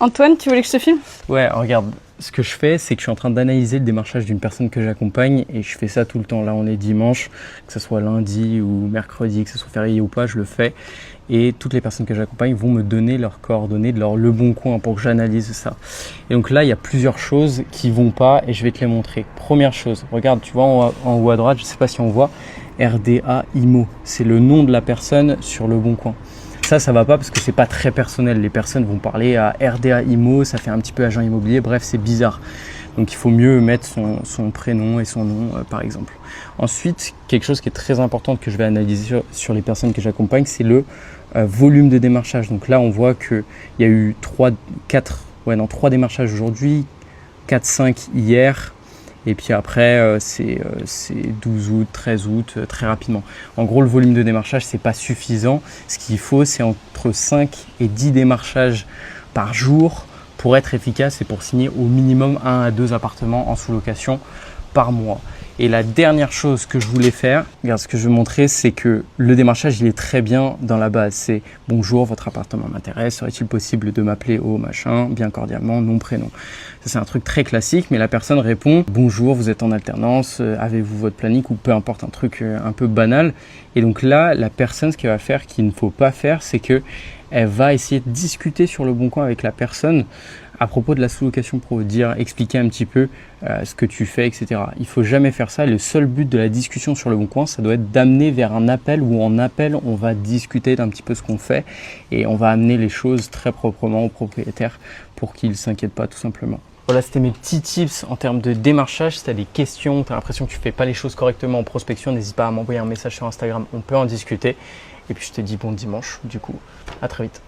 Antoine, tu voulais que je te filme? Ouais, regarde, ce que je fais, c'est que je suis en train d'analyser le démarchage d'une personne que j'accompagne et je fais ça tout le temps. Là, on est dimanche, que ce soit lundi ou mercredi, que ce soit férié ou pas, je le fais. Et toutes les personnes que j'accompagne vont me donner leurs coordonnées de leur Le Bon Coin pour que j'analyse ça. Et donc là, il y a plusieurs choses qui vont pas et je vais te les montrer. Première chose, regarde, tu vois en haut à droite, je sais pas si on voit, RDA IMO. C'est le nom de la personne sur Le Bon Coin. Ça va pas parce que c'est pas très personnel. Les personnes vont parler à RDA IMO, ça fait un petit peu agent immobilier, bref, c'est bizarre. Donc il faut mieux mettre son prénom et son nom par exemple. Ensuite, quelque chose qui est très important que je vais analyser sur les personnes que j'accompagne, c'est le volume de démarchage. Donc là, on voit qu'il y a eu 3 démarchages aujourd'hui, 4-5 hier. Et puis après, c'est 12 août, 13 août, très rapidement. En gros, le volume de démarchage, ce n'est pas suffisant. Ce qu'il faut, c'est entre 5 et 10 démarchages par jour pour être efficace et pour signer au minimum 1 à 2 appartements en sous-location par mois. Et la dernière chose que je voulais faire, regarde ce que je vais montrer, c'est que le démarchage, il est très bien dans la base. C'est « Bonjour, votre appartement m'intéresse, serait-il possible de m'appeler au machin, bien cordialement, nom, prénom ». Ça, c'est un truc très classique, mais la personne répond « Bonjour, vous êtes en alternance, avez-vous votre planning » ou peu importe, un truc un peu banal. Et donc là, la personne, ce qu'elle va faire, qu'il ne faut pas faire, c'est qu'elle va essayer de discuter sur Le Bon Coin avec la personne à propos de la sous-location pro, expliquer un petit peu ce que tu fais, etc. Il ne faut jamais faire ça. Le seul but de la discussion sur Le Bon Coin, ça doit être d'amener vers un appel où en appel, on va discuter d'un petit peu ce qu'on fait et on va amener les choses très proprement au propriétaire pour qu'il ne s'inquiète pas tout simplement. Voilà, c'était mes petits tips en termes de démarchage. Si tu as des questions, tu as l'impression que tu ne fais pas les choses correctement en prospection, n'hésite pas à m'envoyer un message sur Instagram, on peut en discuter. Et puis je te dis bon dimanche, du coup, à très vite.